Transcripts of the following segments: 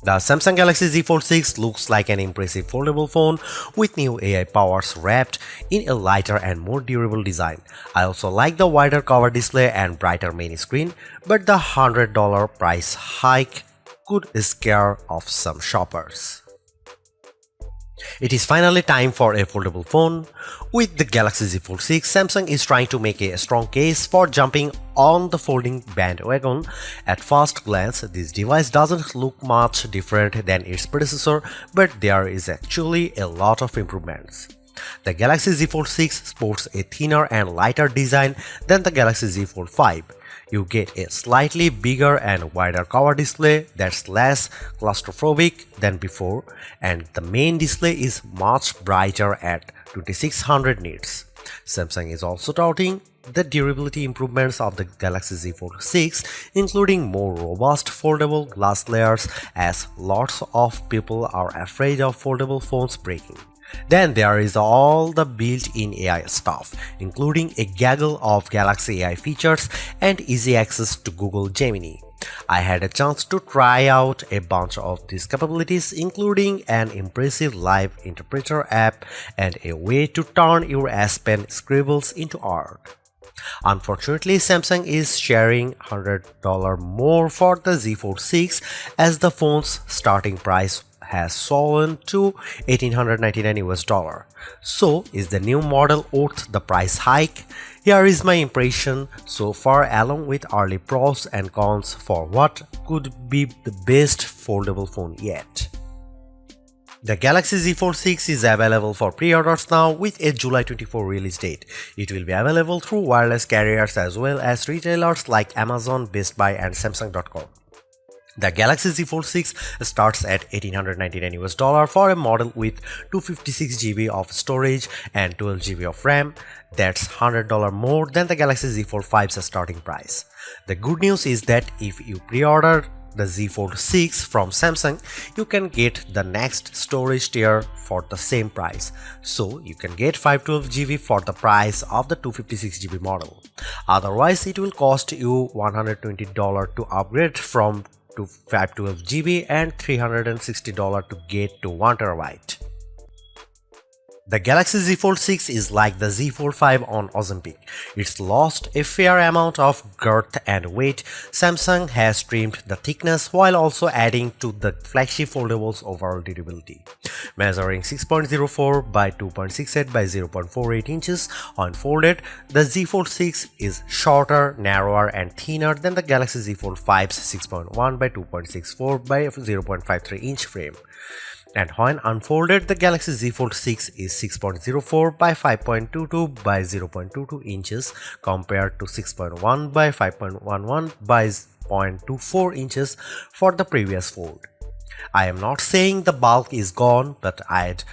The Samsung Galaxy Z Fold 6 looks like an impressive foldable phone with new AI powers wrapped in a lighter and more durable design. I also like the wider cover display and brighter main screen, but the $100 price hike could scare off some shoppers. It is finally time for a foldable phone. With the Galaxy Z Fold 6, Samsung is trying to make a strong case for jumping on the folding bandwagon. At first glance, this device doesn't look much different than its predecessor, but there is actually a lot of improvements. The Galaxy Z Fold 6 sports a thinner and lighter design than the Galaxy Z Fold 5. You get a slightly bigger and wider cover display that's less claustrophobic than before, and the main display is much brighter at 2600 nits. Samsung is also touting the durability improvements of the Galaxy Z Fold 6, including more robust foldable glass layers, as lots of people are afraid of foldable phones breaking. Then there is all the built-in AI stuff, including a gaggle of Galaxy AI features and easy access to Google Gemini. I had a chance to try out a bunch of these capabilities, including an impressive live interpreter app and a way to turn your S Pen scribbles into art. Unfortunately, Samsung is sharing $100 more for the Z Fold 6 as the phone's starting price has fallen to $1,899 US. So, is the new model worth the price hike? Here is my impression so far, along with early pros and cons for what could be the best foldable phone yet. The Galaxy Z Fold 6 is available for pre-orders now with a July 24 release date. It will be available through wireless carriers as well as retailers like Amazon, Best Buy and Samsung.com. The Galaxy Z Fold 6 starts at $1,899 US for a model with 256GB of storage and 12GB of RAM. That's $100 more than the Galaxy Z Fold 5's starting price. The good news is that if you pre-order the Z Fold 6 from Samsung, you can get the next storage tier for the same price. So you can get 512GB for the price of the 256GB model. Otherwise, it will cost you $120 to upgrade from to 512GB and $360 to get to 1TB. The Galaxy Z Fold 6 is like the Z Fold 5 on Ozempic. It's lost a fair amount of girth and weight. Samsung has trimmed the thickness while also adding to the flagship foldable's overall durability. Measuring 6.04 by 2.68 by 0.48 inches when folded, the Z Fold 6 is shorter, narrower and thinner than the Galaxy Z Fold 5's 6.1 by 2.64 by 0.53 inch frame. And when unfolded, the Galaxy Z Fold 6 is 6.04 by 5.22 by 0.22 inches compared to 6.1 by 5.11 by 0.24 inches for the previous fold. I am not saying the bulk is gone, but I'd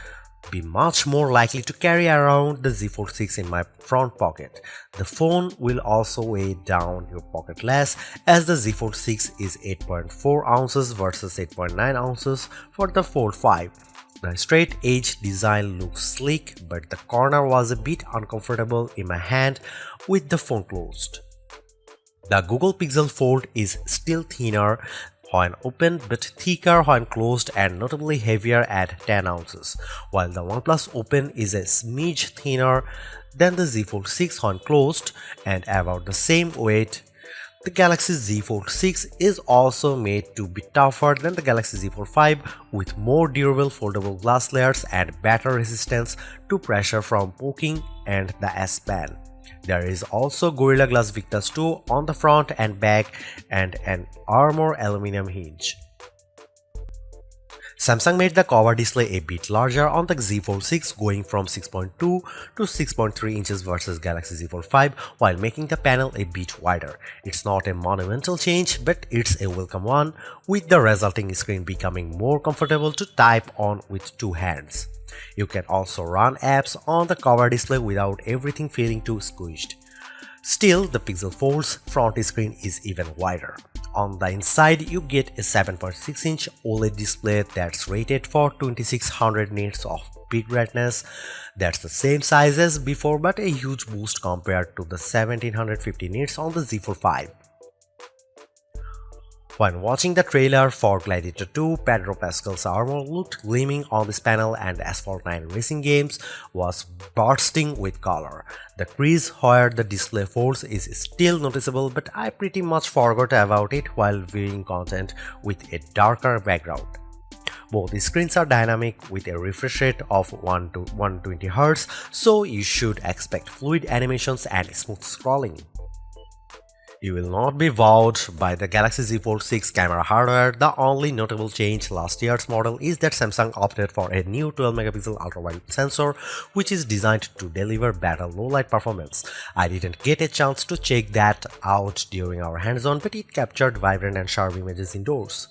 be much more likely to carry around the Z Fold 6 in my front pocket. The phone will also weigh down your pocket less, as the Z Fold 6 is 8.4 ounces versus 8.9 ounces for the Fold 5. The straight edge design looks sleek, but the corner was a bit uncomfortable in my hand with the phone closed. The Google Pixel Fold is still thinner when open but thicker when closed and notably heavier at 10 ounces, while the OnePlus Open is a smidge thinner than the Z Fold 6 when closed and about the same weight. The Galaxy Z Fold 6 is also made to be tougher than the Galaxy Z Fold 5 with more durable foldable glass layers and better resistance to pressure from poking and the S Pen. There is also Gorilla Glass Victus 2 on the front and back and an armor aluminum hinge. Samsung made the cover display a bit larger on the Z Fold 6, going from 6.2 to 6.3 inches versus Galaxy Z Fold 5 while making the panel a bit wider. It's not a monumental change, but it's a welcome one, with the resulting screen becoming more comfortable to type on with two hands. You can also run apps on the cover display without everything feeling too squished. Still, the Pixel Fold's front screen is even wider. On the inside, you get a 7.6-inch OLED display that's rated for 2600 nits of peak brightness. That's the same size as before, but a huge boost compared to the 1750 nits on the Z Fold 5. When watching the trailer for Gladiator 2, Pedro Pascal's armor looked gleaming on this panel and Asphalt 9 Racing Games was bursting with color. The crease where the display force is still noticeable, but I pretty much forgot about it while viewing content with a darker background. Both screens are dynamic with a refresh rate of 1 to 120Hz, so you should expect fluid animations and smooth scrolling. You will not be wowed by the Galaxy Z Fold 6 camera hardware. The only notable change last year's model is that Samsung opted for a new 12-megapixel ultra-wide sensor, which is designed to deliver better low-light performance. I didn't get a chance to check that out during our hands-on, but it captured vibrant and sharp images indoors.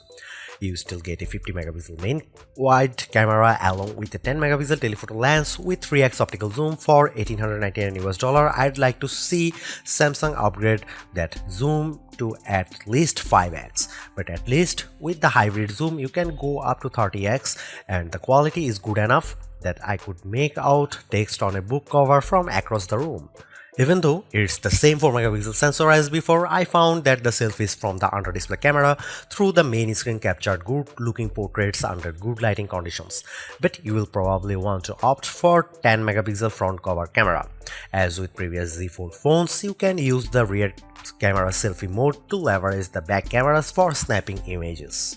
You still get a 50-megapixel main wide camera along with a 10-megapixel telephoto lens with 3x optical zoom for $1,899. I'd like to see Samsung upgrade that zoom to at least 5x, but at least with the hybrid zoom you can go up to 30x, and the quality is good enough that I could make out text on a book cover from across the room. Even though it's the same 4-megapixel sensor as before, I found that the selfies from the under-display camera through the main screen captured good-looking portraits under good lighting conditions. But you will probably want to opt for 10-megapixel front cover camera. As with previous Z Fold phones, you can use the rear camera selfie mode to leverage the back cameras for snapping images.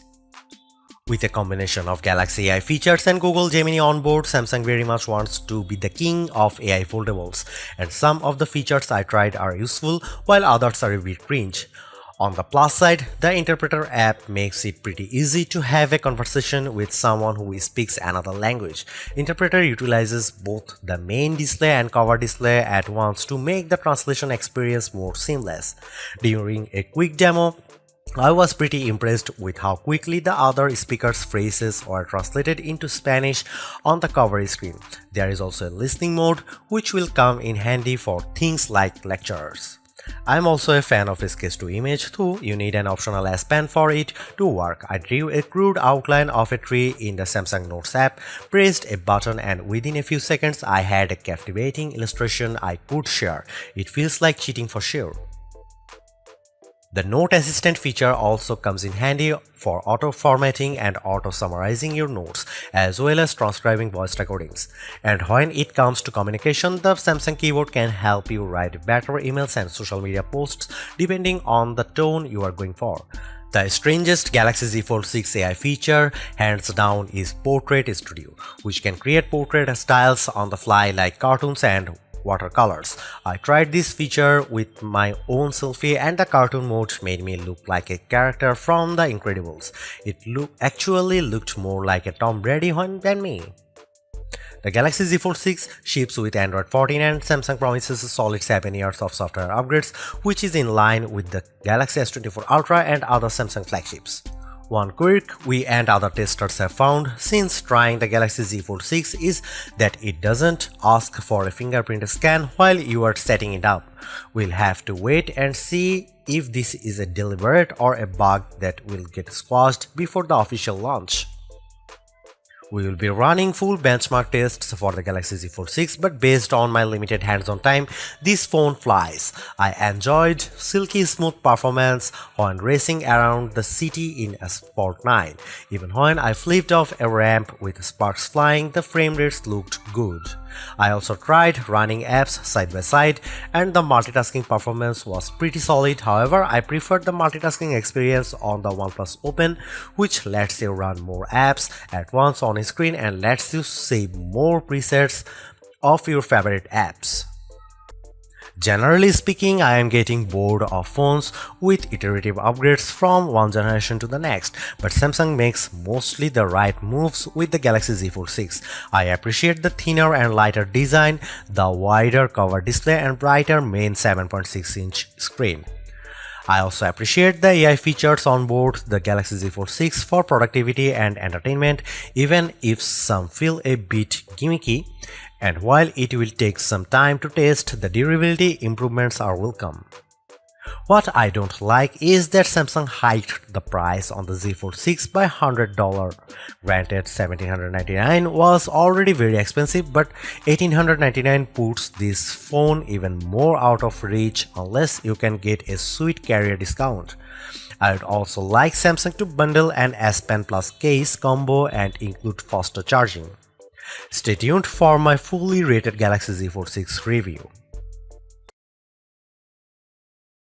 With a combination of Galaxy AI features and Google Gemini on board, Samsung very much wants to be the king of AI foldables, and some of the features I tried are useful while others are a bit cringe. On the plus side, the Interpreter app makes it pretty easy to have a conversation with someone who speaks another language. Interpreter utilizes both the main display and cover display at once to make the translation experience more seamless. During a quick demo, I was pretty impressed with how quickly the other speakers' phrases were translated into Spanish on the cover screen. There is also a listening mode, which will come in handy for things like lecturers. I'm also a fan of sketch to image, though you need an optional S Pen for it to work. I drew a crude outline of a tree in the Samsung Notes app, pressed a button, and within a few seconds I had a captivating illustration I could share. It feels like cheating for sure. The Note Assistant feature also comes in handy for auto-formatting and auto-summarizing your notes, as well as transcribing voice recordings. And when it comes to communication, the Samsung keyboard can help you write better emails and social media posts depending on the tone you are going for. The strangest Galaxy Z Fold 6 AI feature, hands down, is Portrait Studio, which can create portrait styles on the fly like cartoons and watercolors. I tried this feature with my own selfie and the cartoon mode made me look like a character from The Incredibles. It actually looked more like a Tom Brady than me. The Galaxy Z Fold 6 ships with Android 14 and Samsung promises a solid 7 years of software upgrades, which is in line with the Galaxy S24 Ultra and other Samsung flagships. One quirk we and other testers have found since trying the Galaxy Z Fold 6 is that it doesn't ask for a fingerprint scan while you are setting it up. We'll have to wait and see if this is a deliberate or a bug that will get squashed before the official launch. We will be running full benchmark tests for the Galaxy Z Fold 6, but based on my limited hands-on time, this phone flies. I enjoyed silky smooth performance when racing around the city in Asphalt 9. Even when I flipped off a ramp with sparks flying, the frame rates looked good. I also tried running apps side by side and the multitasking performance was pretty solid. However, I preferred the multitasking experience on the OnePlus Open, which lets you run more apps at once on a screen and lets you save more presets of your favorite apps. Generally speaking, I am getting bored of phones with iterative upgrades from one generation to the next, but Samsung makes mostly the right moves with the Galaxy Z Fold 6. I appreciate the thinner and lighter design, the wider cover display and brighter main 7.6-inch screen. I also appreciate the AI features on board the Galaxy Z Fold 6 for productivity and entertainment, even if some feel a bit gimmicky. And while it will take some time to test, the durability improvements are welcome. What I don't like is that Samsung hiked the price on the Z Fold 6 by $100. Granted, $1,799 was already very expensive, but $1,899 puts this phone even more out of reach unless you can get a sweet carrier discount. I'd also like Samsung to bundle an S Pen Plus case combo and include faster charging. Stay tuned for my fully rated Galaxy Z Fold 6 review.